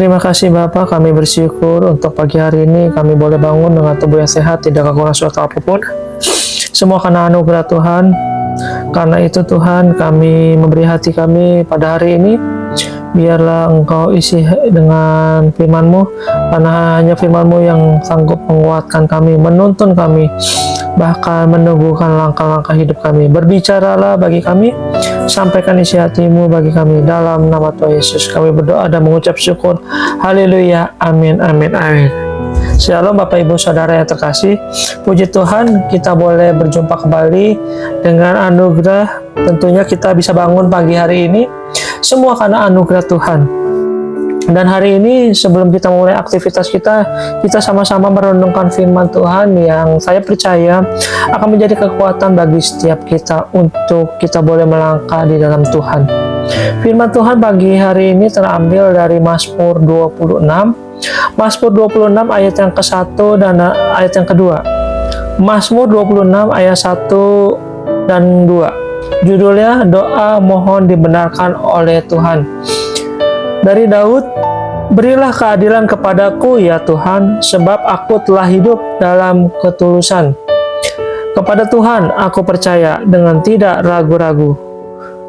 Terima kasih Bapak, kami bersyukur untuk pagi hari ini kami boleh bangun dengan tubuh yang sehat, tidak kekurangan suatu apapun. Semua karena anugerah Tuhan. Karena itu Tuhan, kami memberi hati kami pada hari ini. Biarlah Engkau isi dengan firman-Mu, karena hanya firman-Mu yang sanggup menguatkan kami, menuntun kami, bahkan meneguhkan langkah-langkah hidup kami. Berbicaralah bagi kami, sampaikan isi hati-Mu bagi kami. Dalam nama Tuhan Yesus kami berdoa dan mengucap syukur. Haleluya, amin, amin, amin. Shalom Bapak Ibu Saudara yang terkasih. Puji Tuhan, kita boleh berjumpa kembali dengan anugerah. Tentunya kita bisa bangun pagi hari ini semua karena anugerah Tuhan. Dan hari ini sebelum kita mulai aktivitas kita sama-sama merenungkan firman Tuhan yang saya percaya akan menjadi kekuatan bagi setiap kita untuk kita boleh melangkah di dalam Tuhan. Firman Tuhan pagi hari ini terambil dari Mazmur 26. Mazmur 26 ayat yang ke-1 dan ayat yang kedua. Mazmur 26 ayat 1 dan 2. Judulnya doa mohon dibenarkan oleh Tuhan. Dari Daud, berilah keadilan kepadaku ya Tuhan, sebab aku telah hidup dalam ketulusan. Kepada Tuhan aku percaya dengan tidak ragu-ragu.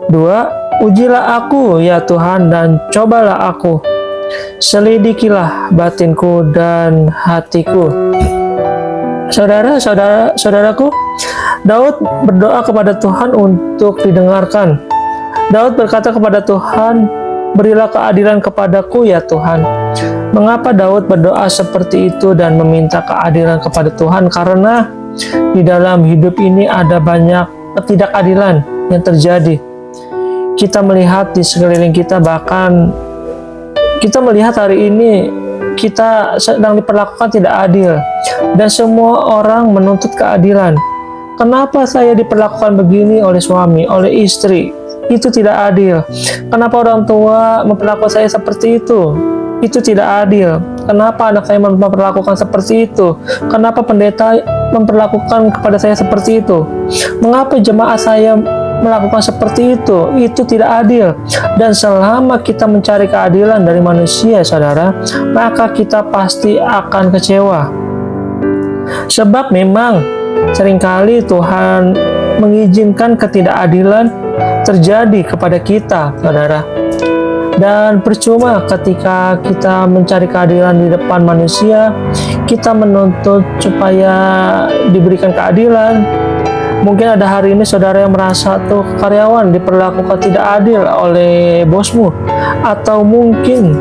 2. Ujilah aku ya Tuhan dan cobalah aku. Selidikilah batinku dan hatiku. Saudaraku, Daud berdoa kepada Tuhan untuk didengarkan. Daud berkata kepada Tuhan, berilah keadilan kepadaku ya Tuhan. Mengapa Daud berdoa seperti itu dan meminta keadilan kepada Tuhan? Karena di dalam hidup ini ada banyak ketidakadilan yang terjadi. Kita melihat di sekeliling kita, bahkan kita melihat hari ini kita sedang diperlakukan tidak adil dan semua orang menuntut keadilan. Kenapa saya diperlakukan begini oleh suami, oleh istri? Itu tidak adil. Kenapa orang tua memperlakukan saya seperti itu? Itu tidak adil. Kenapa anak saya memperlakukan seperti itu? Kenapa pendeta memperlakukan kepada saya seperti itu? Mengapa jemaat saya melakukan seperti itu? Itu tidak adil. Dan selama kita mencari keadilan dari manusia, saudara, maka kita pasti akan kecewa. Sebab memang seringkali Tuhan mengizinkan ketidakadilan terjadi kepada kita, saudara. Dan percuma ketika kita mencari keadilan di depan manusia, kita menuntut supaya diberikan keadilan. Mungkin ada hari ini saudara yang merasa tuh karyawan diperlakukan tidak adil oleh bosmu, atau mungkin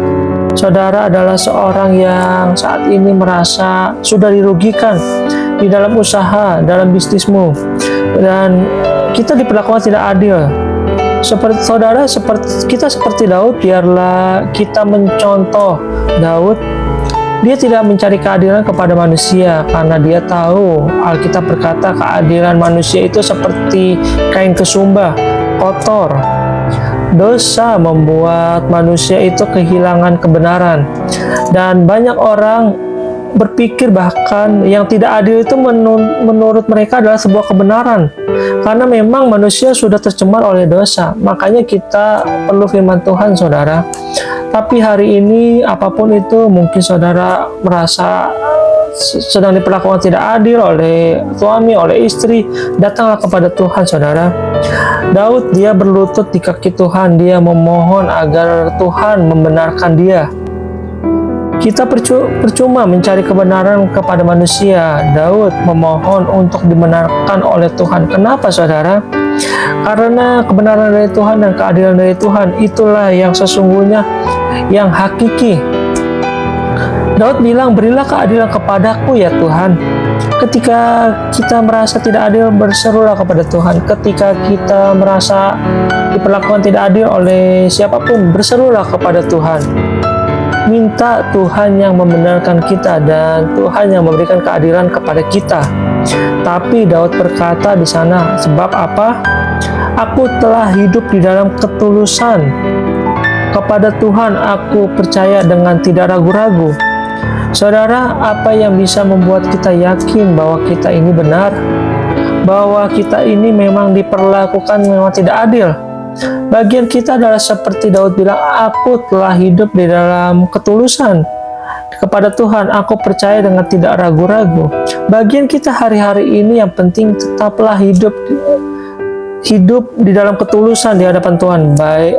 saudara adalah seorang yang saat ini merasa sudah dirugikan di dalam usaha, dalam bisnismu, dan kita diperlakukan tidak adil. Kita seperti Daud, biarlah kita mencontoh Daud. Dia tidak mencari keadilan kepada manusia karena dia tahu Alkitab berkata keadilan manusia itu seperti kain kesumba, kotor. Dosa membuat manusia itu kehilangan kebenaran, dan banyak orang berpikir bahkan yang tidak adil itu menurut mereka adalah sebuah kebenaran, karena memang manusia sudah tercemar oleh dosa. Makanya kita perlu firman Tuhan, saudara. Tapi hari ini apapun itu, mungkin saudara merasa sedang diperlakukan tidak adil oleh suami, oleh istri, datanglah kepada Tuhan, saudara. Daud, dia berlutut di kaki Tuhan, dia memohon agar Tuhan membenarkan dia. Kita percuma mencari kebenaran kepada manusia. Daud memohon untuk dibenarkan oleh Tuhan. Kenapa, saudara? Karena kebenaran dari Tuhan dan keadilan dari Tuhan itulah yang sesungguhnya, yang hakiki. Daud bilang, berilah keadilan kepadaku ya Tuhan. Ketika kita merasa tidak adil, berserulah kepada Tuhan. Ketika kita merasa diperlakukan tidak adil oleh siapapun, berserulah kepada Tuhan. Minta Tuhan yang membenarkan kita dan Tuhan yang memberikan keadilan kepada kita. Tapi Daud berkata di sana, sebab apa? Aku telah hidup di dalam ketulusan. Kepada Tuhan aku percaya dengan tidak ragu-ragu. Saudara, apa yang bisa membuat kita yakin bahwa kita ini benar? Bahwa kita ini memang diperlakukan memang tidak adil? Bagian kita adalah seperti Daud bilang, aku telah hidup di dalam ketulusan. Kepada Tuhan, aku percaya dengan tidak ragu-ragu. Bagian kita hari-hari ini yang penting tetaplah hidup di dalam ketulusan di hadapan Tuhan, baik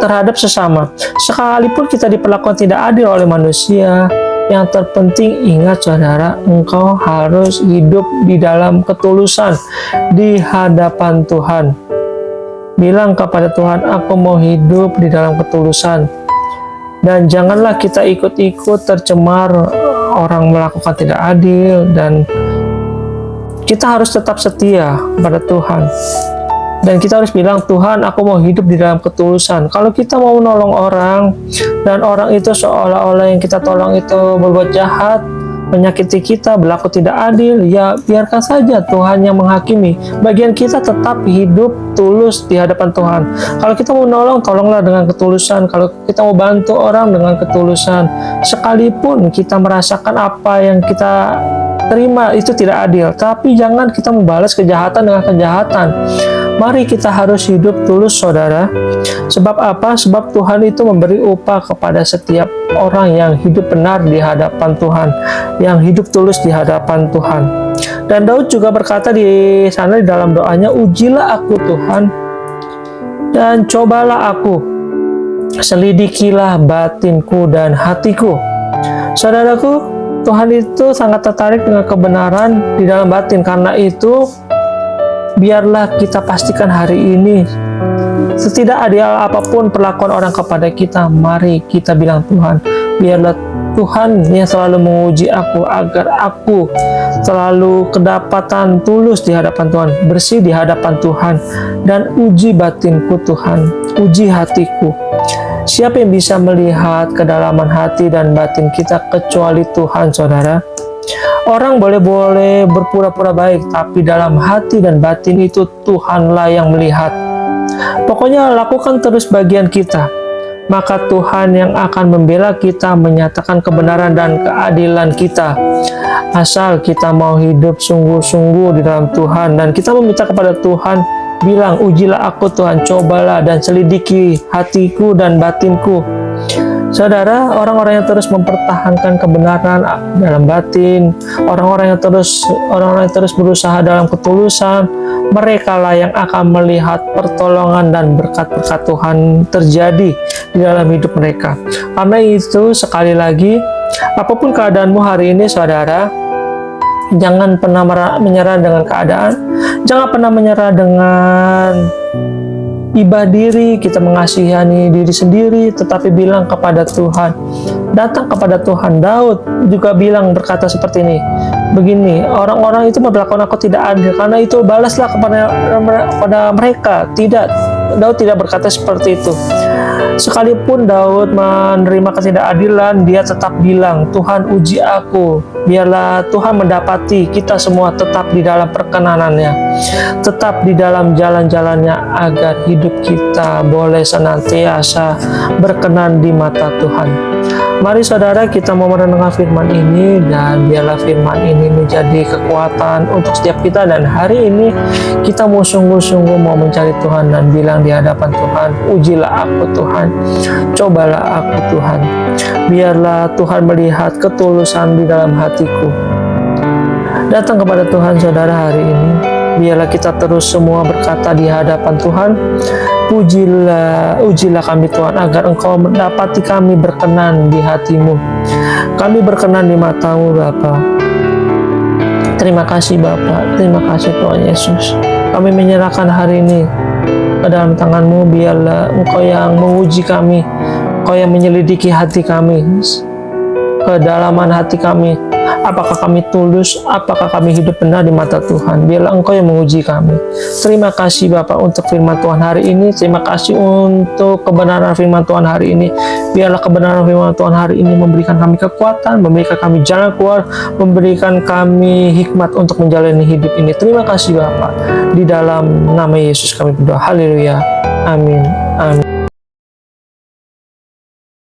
terhadap sesama. Sekalipun kita diperlakukan tidak adil oleh manusia, yang terpenting ingat saudara, engkau harus hidup di dalam ketulusan di hadapan Tuhan. Bilang kepada Tuhan, aku mau hidup di dalam ketulusan. Dan janganlah kita ikut-ikut tercemar orang melakukan tidak adil, dan kita harus tetap setia kepada Tuhan. Dan kita harus bilang, Tuhan, aku mau hidup di dalam ketulusan. Kalau kita mau menolong orang, dan orang itu seolah-olah yang kita tolong itu berbuat jahat, menyakiti kita, berlaku tidak adil, ya biarkan saja Tuhan yang menghakimi. Bagian kita tetap hidup tulus di hadapan Tuhan. Kalau kita mau menolong, tolonglah dengan ketulusan. Kalau kita mau bantu orang, dengan ketulusan. Sekalipun kita merasakan apa yang kita terima itu tidak adil, tapi jangan kita membalas kejahatan dengan kejahatan. Mari kita harus hidup tulus, saudara. Sebab apa? Sebab Tuhan itu memberi upah kepada setiap orang yang hidup benar di hadapan Tuhan, yang hidup tulus di hadapan Tuhan. Dan Daud juga berkata di sana di dalam doanya, ujilah aku Tuhan, dan cobalah aku, selidikilah batinku dan hatiku. Saudaraku, Tuhan itu sangat tertarik dengan kebenaran di dalam batin. Karena itu, biarlah kita pastikan hari ini, setidak adil apapun perlakuan orang kepada kita, mari kita bilang, Tuhan, biarlah Tuhan yang selalu menguji aku, agar aku selalu kedapatan tulus di hadapan Tuhan, bersih di hadapan Tuhan, dan uji batinku Tuhan, uji hatiku. Siapa yang bisa melihat kedalaman hati dan batin kita kecuali Tuhan, saudara? Orang boleh berpura-pura baik, tapi dalam hati dan batin itu Tuhanlah yang melihat. Pokoknya lakukan terus bagian kita, maka Tuhan yang akan membela kita, menyatakan kebenaran dan keadilan kita. Asal kita mau hidup sungguh-sungguh di dalam Tuhan, dan kita meminta kepada Tuhan, bilang, ujilah aku Tuhan, cobalah dan selidiki hatiku dan batinku. Saudara, orang-orang yang terus mempertahankan kebenaran dalam batin, orang-orang yang terus berusaha dalam ketulusan, merekalah yang akan melihat pertolongan dan berkat-berkat Tuhan terjadi di dalam hidup mereka. Karena itu, sekali lagi, apapun keadaanmu hari ini, saudara, jangan pernah menyerah dengan keadaan, jangan pernah menyerah dengan ibah diri, kita mengasihani diri sendiri, tetapi bilang kepada Tuhan, datang kepada Tuhan. Daud juga bilang, berkata seperti ini, begini, orang-orang itu memperlakukan aku tidak adil, karena itu balaslah kepada mereka. Tidak, Daud tidak berkata seperti itu. Sekalipun Daud menerima ketidakadilan, dia tetap bilang, Tuhan uji aku, biarlah Tuhan mendapati kita semua tetap di dalam perkenanannya, tetap di dalam jalan-jalannya, agar hidup kita boleh senantiasa berkenan di mata Tuhan. Mari saudara, kita mau merenungkan firman ini, dan biarlah firman ini menjadi kekuatan untuk setiap kita. Dan hari ini kita mau sungguh-sungguh mau mencari Tuhan dan bilang di hadapan Tuhan, ujilah aku Tuhan, cobalah aku Tuhan. Biarlah Tuhan melihat ketulusan di dalam hatiku. Datang kepada Tuhan saudara hari ini. Biarlah kita terus semua berkata di hadapan Tuhan, ujilah kami Tuhan, agar Engkau mendapati kami berkenan di hatimu. Kami berkenan di matamu Bapa. Terima kasih Bapa, terima kasih Tuhan Yesus. Kami menyerahkan hari ini ke dalam tangan-Mu. Biarlah Engkau yang menguji kami, Engkau yang menyelidiki hati kami, kedalaman hati kami. Apakah kami tulus, apakah kami hidup benar di mata Tuhan. Biarlah Engkau yang menguji kami. Terima kasih Bapak untuk firman Tuhan hari ini. Terima kasih untuk kebenaran firman Tuhan hari ini. Biarlah kebenaran firman Tuhan hari ini memberikan kami kekuatan, memberikan kami jalan keluar, memberikan kami hikmat untuk menjalani hidup ini. Terima kasih Bapak. Di dalam nama Yesus kami berdoa. Haleluya. Amin. Amin.